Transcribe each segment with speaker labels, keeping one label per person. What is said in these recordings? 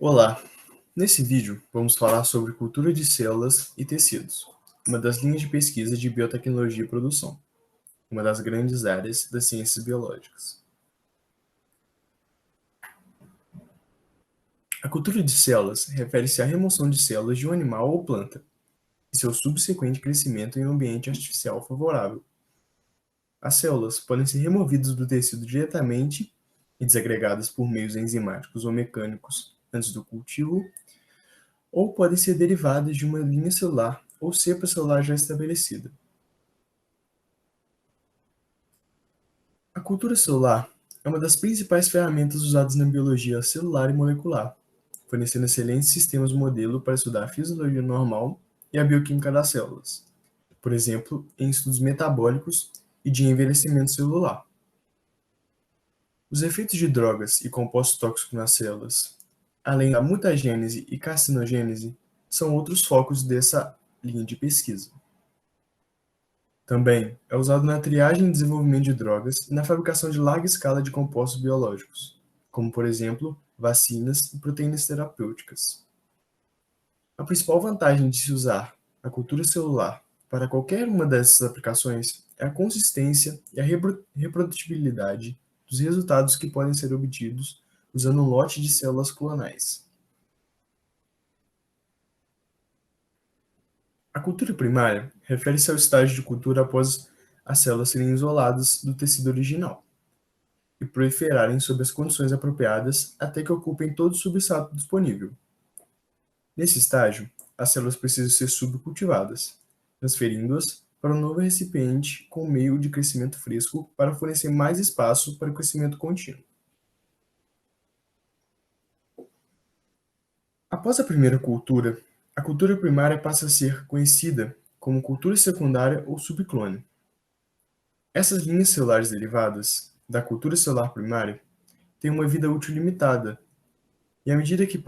Speaker 1: Olá! Nesse vídeo, vamos falar sobre cultura de células e tecidos, uma das linhas de pesquisa de biotecnologia e produção, uma das grandes áreas das ciências biológicas. A cultura de células refere-se à remoção de células de um animal ou planta e seu subsequente crescimento em um ambiente artificial favorável. As células podem ser removidas do tecido diretamente e desagregadas por meios enzimáticos ou mecânicos antes do cultivo, ou podem ser derivadas de uma linha celular ou cepa celular já estabelecida. A cultura celular é uma das principais ferramentas usadas na biologia celular e molecular, fornecendo excelentes sistemas modelo para estudar a fisiologia normal e a bioquímica das células, por exemplo, em estudos metabólicos e de envelhecimento celular. Os efeitos de drogas e compostos tóxicos nas células, além da mutagênese e carcinogênese, são outros focos dessa linha de pesquisa. Também é usado na triagem e desenvolvimento de drogas e na fabricação de larga escala de compostos biológicos, como, por exemplo, vacinas e proteínas terapêuticas. A principal vantagem de se usar a cultura celular para qualquer uma dessas aplicações é a consistência e a reprodutibilidade dos resultados que podem ser obtidos usando um lote de células clonais. A cultura primária refere-se ao estágio de cultura após as células serem isoladas do tecido original e proliferarem sob as condições apropriadas até que ocupem todo o substrato disponível. Nesse estágio, as células precisam ser subcultivadas, transferindo-as para um novo recipiente com meio de crescimento fresco para fornecer mais espaço para o crescimento contínuo. Após a primeira cultura, a cultura primária passa a ser conhecida como cultura secundária ou subclone. Essas linhas celulares derivadas da cultura celular primária têm uma vida útil limitada e, à medida que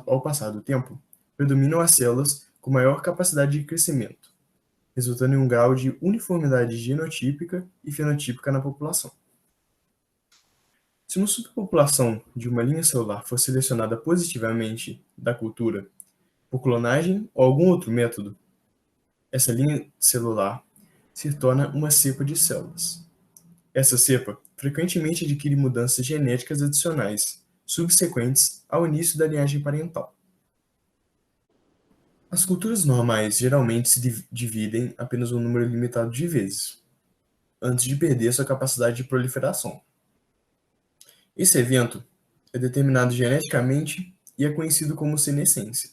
Speaker 1: ao passar do tempo, predominam as células com maior capacidade de crescimento, resultando em um grau de uniformidade genotípica e fenotípica na população. Se uma subpopulação de uma linha celular for selecionada positivamente da cultura por clonagem ou algum outro método, essa linha celular se torna uma cepa de células. Essa cepa frequentemente adquire mudanças genéticas adicionais, subsequentes ao início da linhagem parental. As culturas normais geralmente se dividem apenas um número limitado de vezes, antes de perder sua capacidade de proliferação. Esse evento é determinado geneticamente e é conhecido como senescência.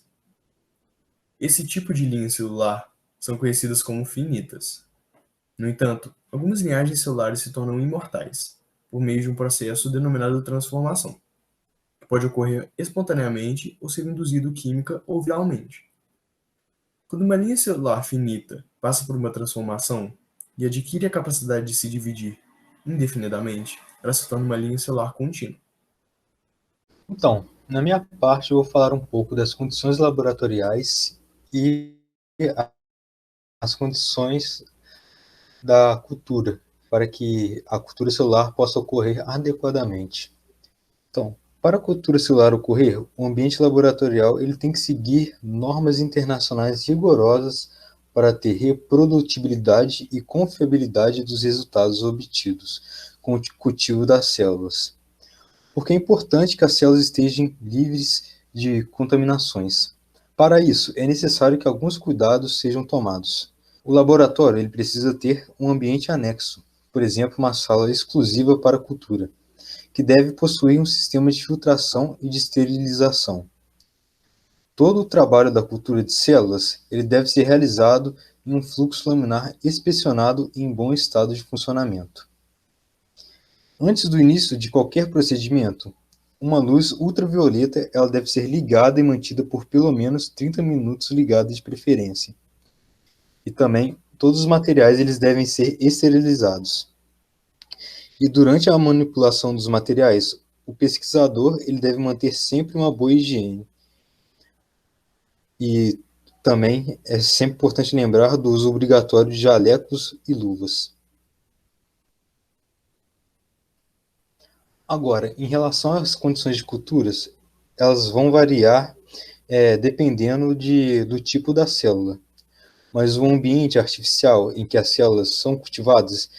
Speaker 1: Esse tipo de linha celular são conhecidas como finitas. No entanto, algumas linhagens celulares se tornam imortais, por meio de um processo denominado transformação, que pode ocorrer espontaneamente ou ser induzido química ou viralmente. Quando uma linha celular finita passa por uma transformação e adquire a capacidade de se dividir indefinidamente, ela se torna uma linha celular contínua.
Speaker 2: Então, na minha parte, eu vou falar um pouco das condições laboratoriais e as condições da cultura, para que a cultura celular possa ocorrer adequadamente. Então, para a cultura celular ocorrer, o ambiente laboratorial ele tem que seguir normas internacionais rigorosas para ter reprodutibilidade e confiabilidade dos resultados obtidos com o cultivo das células. Porque é importante que as células estejam livres de contaminações. Para isso, é necessário que alguns cuidados sejam tomados. O laboratório ele precisa ter um ambiente anexo, por exemplo, uma sala exclusiva para a cultura, que deve possuir um sistema de filtração e de esterilização. Todo o trabalho da cultura de células ele deve ser realizado em um fluxo laminar inspecionado e em bom estado de funcionamento. Antes do início de qualquer procedimento, uma luz ultravioleta ela deve ser ligada e mantida por pelo menos 30 minutos ligada de preferência. E também todos os materiais eles devem ser esterilizados. E durante a manipulação dos materiais, o pesquisador ele deve manter sempre uma boa higiene. E também é sempre importante lembrar do uso obrigatório de jalecos e luvas. Agora, em relação às condições de culturas, elas vão variar dependendo do tipo da célula. Mas o ambiente artificial em que as células são cultivadas,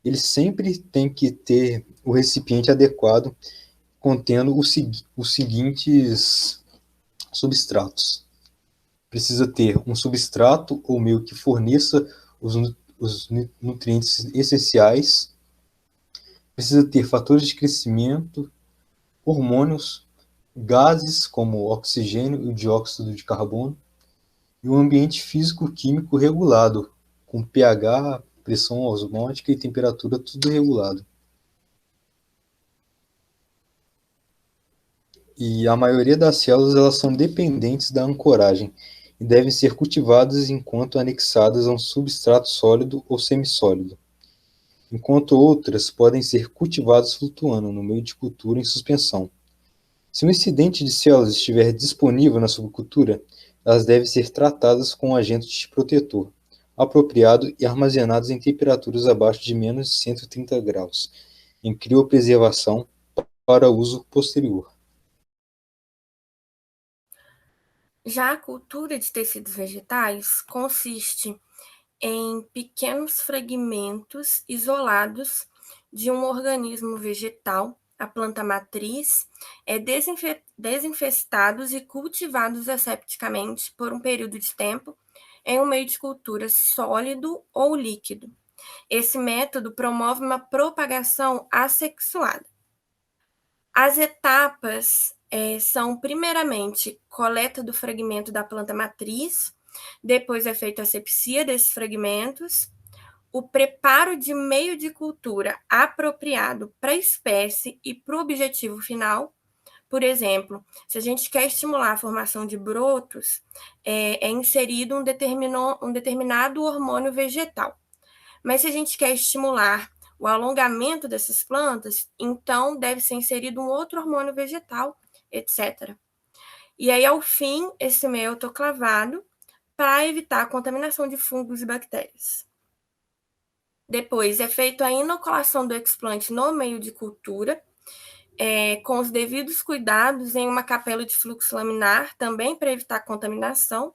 Speaker 2: ele sempre tem que ter o recipiente adequado, contendo os seguintes substratos. Precisa ter um substrato ou meio que forneça os nutrientes essenciais, precisa ter fatores de crescimento, hormônios, gases como oxigênio e o dióxido de carbono, e um ambiente físico-químico regulado, com pH, pressão osmótica e temperatura tudo regulado. E a maioria das células elas são dependentes da ancoragem e devem ser cultivadas enquanto anexadas a um substrato sólido ou semissólido, enquanto outras podem ser cultivadas flutuando no meio de cultura em suspensão. Se um excedente de células estiver disponível na subcultura, elas devem ser tratadas com um agente protetor apropriado e armazenadas em temperaturas abaixo de menos 130 graus, em criopreservação para uso posterior.
Speaker 3: Já a cultura de tecidos vegetais consiste em pequenos fragmentos isolados de um organismo vegetal, a planta matriz, desinfestados e cultivados asepticamente por um período de tempo em um meio de cultura sólido ou líquido. Esse método promove uma propagação assexuada. As etapas são, primeiramente, coleta do fragmento da planta matriz, depois é feita a asepsia desses fragmentos, o preparo de meio de cultura apropriado para a espécie e para o objetivo final. Por exemplo, se a gente quer estimular a formação de brotos, é inserido um determinado hormônio vegetal. Mas se a gente quer estimular o alongamento dessas plantas, então deve ser inserido um outro hormônio vegetal, etc. E aí, ao fim, esse meio é autoclavado para evitar a contaminação de fungos e bactérias. Depois é feita a inoculação do explante no meio de cultura, com os devidos cuidados em uma capela de fluxo laminar, também para evitar contaminação.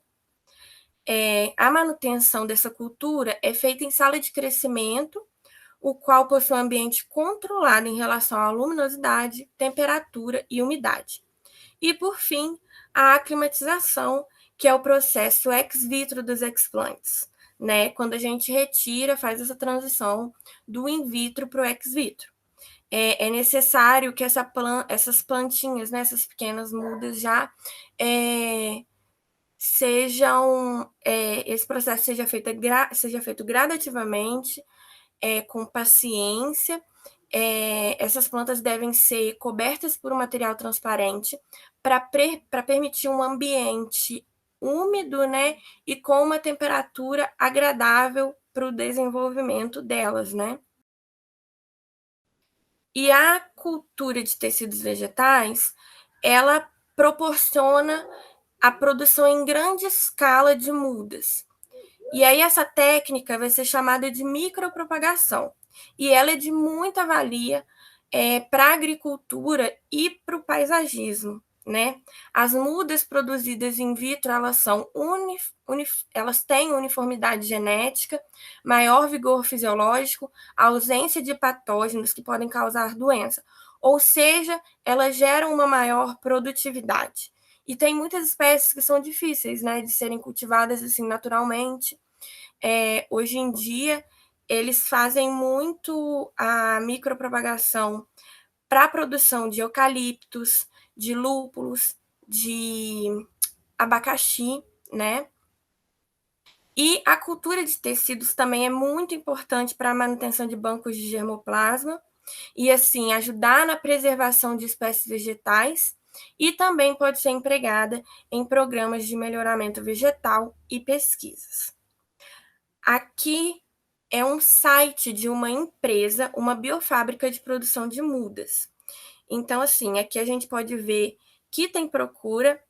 Speaker 3: A manutenção dessa cultura é feita em sala de crescimento, o qual possui um ambiente controlado em relação à luminosidade, temperatura e umidade. E, por fim, a aclimatização, que é o processo ex vitro dos explantes, né? Quando a gente retira, faz essa transição do in vitro para o ex vitro. É necessário que essas plantinhas, né, essas pequenas mudas já esse processo seja feito gradativamente, com paciência. Essas plantas devem ser cobertas por um material transparente para permitir um ambiente úmido, né, e com uma temperatura agradável para o desenvolvimento delas, né? E a cultura de tecidos vegetais, ela proporciona a produção em grande escala de mudas. E aí essa técnica vai ser chamada de micropropagação. E ela é de muita valia para a agricultura e para o paisagismo, né? As mudas produzidas in vitro, elas têm uniformidade genética, maior vigor fisiológico, ausência de patógenos que podem causar doença. Ou seja, elas geram uma maior produtividade. E tem muitas espécies que são difíceis, né, de serem cultivadas assim naturalmente. Hoje em dia, eles fazem muito a micropropagação para a produção de eucaliptos, de lúpulos, de abacaxi, né? E a cultura de tecidos também é muito importante para a manutenção de bancos de germoplasma e, assim, ajudar na preservação de espécies vegetais e também pode ser empregada em programas de melhoramento vegetal e pesquisas. Aqui é um site de uma empresa, uma biofábrica de produção de mudas. Então, assim, aqui a gente pode ver que tem procura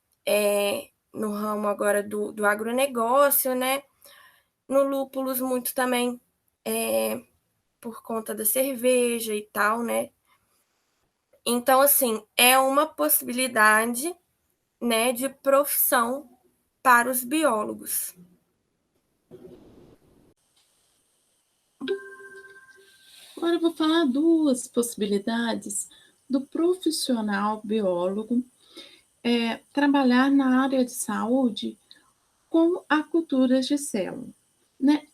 Speaker 3: no ramo agora do agronegócio, né? No lúpulos, muito também por conta da cerveja e tal, né? Então, assim, é uma possibilidade, né, de profissão para os biólogos.
Speaker 4: Agora eu vou falar duas possibilidades do profissional biólogo trabalhar na área de saúde com a cultura de célula, né?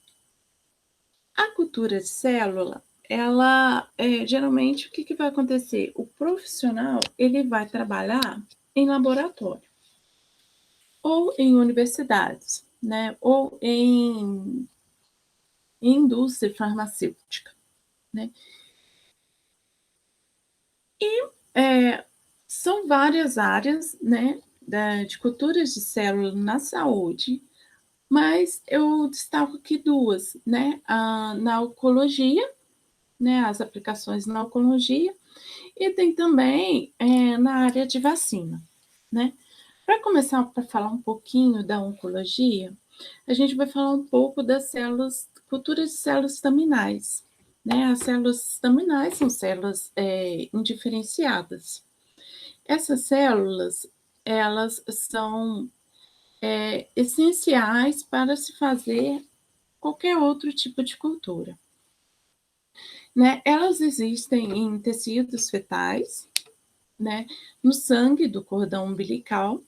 Speaker 4: A cultura de célula, ela geralmente o que vai acontecer? O profissional ele vai trabalhar em laboratório ou em universidades, né? Ou em indústria farmacêutica, né? São várias áreas, né, de culturas de célula na saúde, mas eu destaco aqui duas, né, na oncologia, né, as aplicações na oncologia, e tem também na área de vacina, né. Para começar, para falar um pouquinho da oncologia, a gente vai falar um pouco das células, culturas de células staminais, né. As células staminais são células indiferenciadas. Essas células, elas são essenciais para se fazer qualquer outro tipo de cultura, né? Elas existem em tecidos fetais, né? No sangue do cordão umbilical,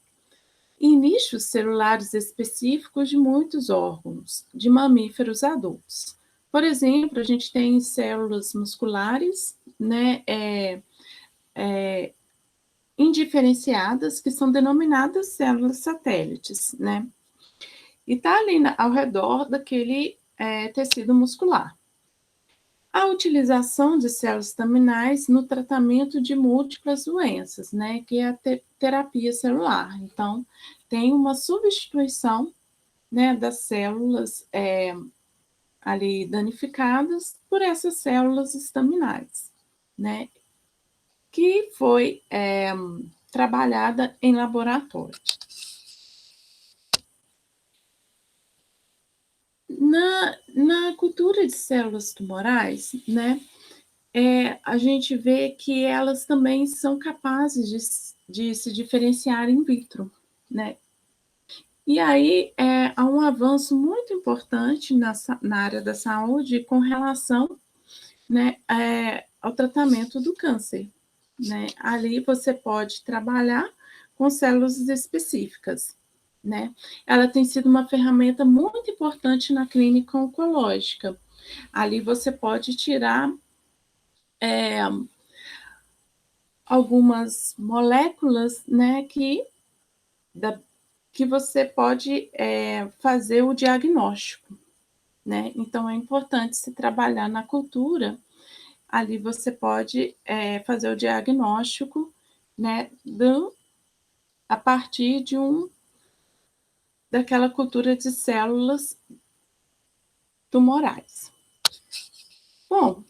Speaker 4: em nichos celulares específicos de muitos órgãos de mamíferos adultos. Por exemplo, a gente tem células musculares, né? Indiferenciadas, que são denominadas células satélites, né? E está ali ao redor daquele tecido muscular. A utilização de células staminais no tratamento de múltiplas doenças, né? Que é a terapia celular. Então, tem uma substituição, né, das células ali danificadas por essas células staminais, né? Que foi trabalhada em laboratório. Na cultura de células tumorais, né, a gente vê que elas também são capazes de se diferenciar in vitro, né? E aí há um avanço muito importante na área da saúde com relação, né, ao tratamento do câncer, né? Ali você pode trabalhar com células específicas, né? Ela tem sido uma ferramenta muito importante na clínica oncológica. Ali você pode tirar algumas moléculas, né, que você pode fazer o diagnóstico, né? Então é importante se trabalhar na cultura. Ali você pode fazer o diagnóstico, né, a partir daquela cultura de células tumorais. Bom,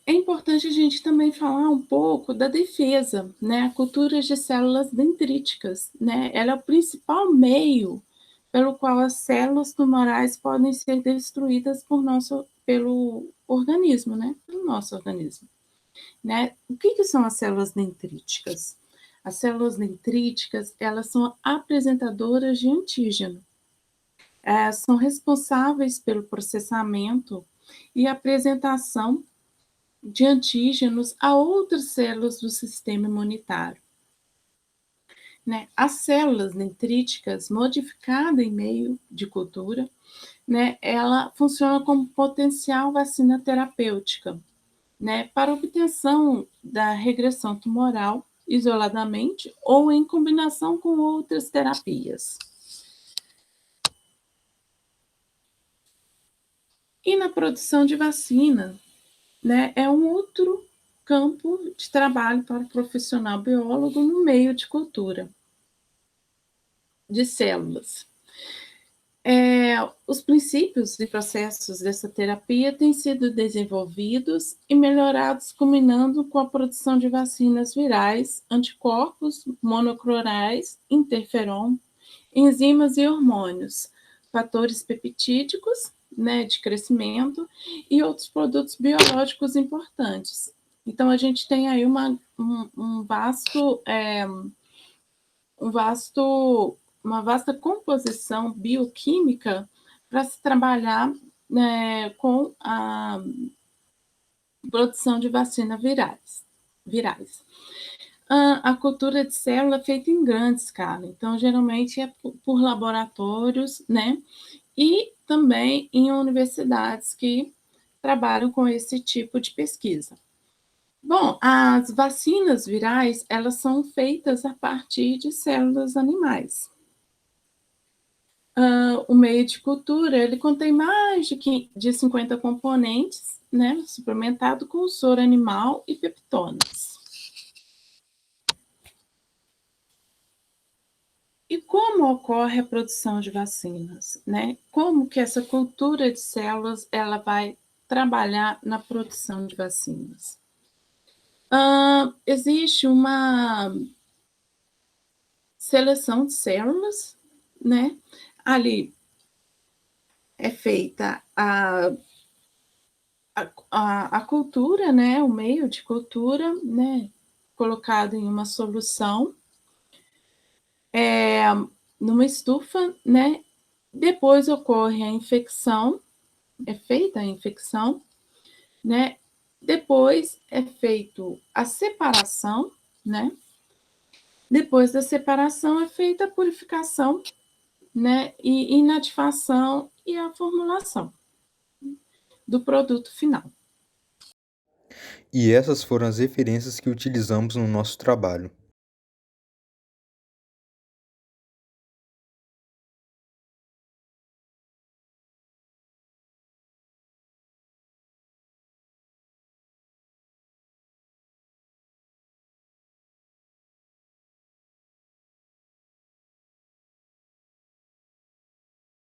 Speaker 4: é importante a gente também falar um pouco da defesa, né? A cultura de células dendríticas, né? Ela é o principal meio pelo qual as células tumorais podem ser destruídas pelo organismo, né? Pelo nosso organismo, né? O que são as células dendríticas? As células dendríticas, elas são apresentadoras de antígeno. São responsáveis pelo processamento e apresentação de antígenos a outras células do sistema imunitário, né? As células dendríticas modificadas em meio de cultura, né, ela funciona como potencial vacina terapêutica, né, para obtenção da regressão tumoral isoladamente ou em combinação com outras terapias. E na produção de vacina, né, é um outro campo de trabalho para o profissional biólogo no meio de cultura de células. Os princípios e processos dessa terapia têm sido desenvolvidos e melhorados, combinando com a produção de vacinas virais, anticorpos monoclorais, interferon, enzimas e hormônios, fatores peptídicos, né, de crescimento e outros produtos biológicos importantes. Então, a gente tem aí uma vasta composição bioquímica para se trabalhar, né, com a produção de vacinas virais. A cultura de célula é feita em grande escala, então geralmente é por laboratórios, né? E também em universidades que trabalham com esse tipo de pesquisa. Bom, as vacinas virais, elas são feitas a partir de células animais. O meio de cultura, ele contém mais de 50 componentes, né, suplementado com soro animal e peptonas. E como ocorre a produção de vacinas, né? Como que essa cultura de células ela vai trabalhar na produção de vacinas? Existe uma seleção de células, né? Ali é feita a cultura, né? O meio de cultura, né? Colocado em uma solução, numa estufa, né? Depois ocorre a infecção, é feita a infecção, né? Depois é feito a separação, né? Depois da separação é feita a purificação, né? E inativação e a formulação do produto final.
Speaker 2: E essas foram as referências que utilizamos no nosso trabalho.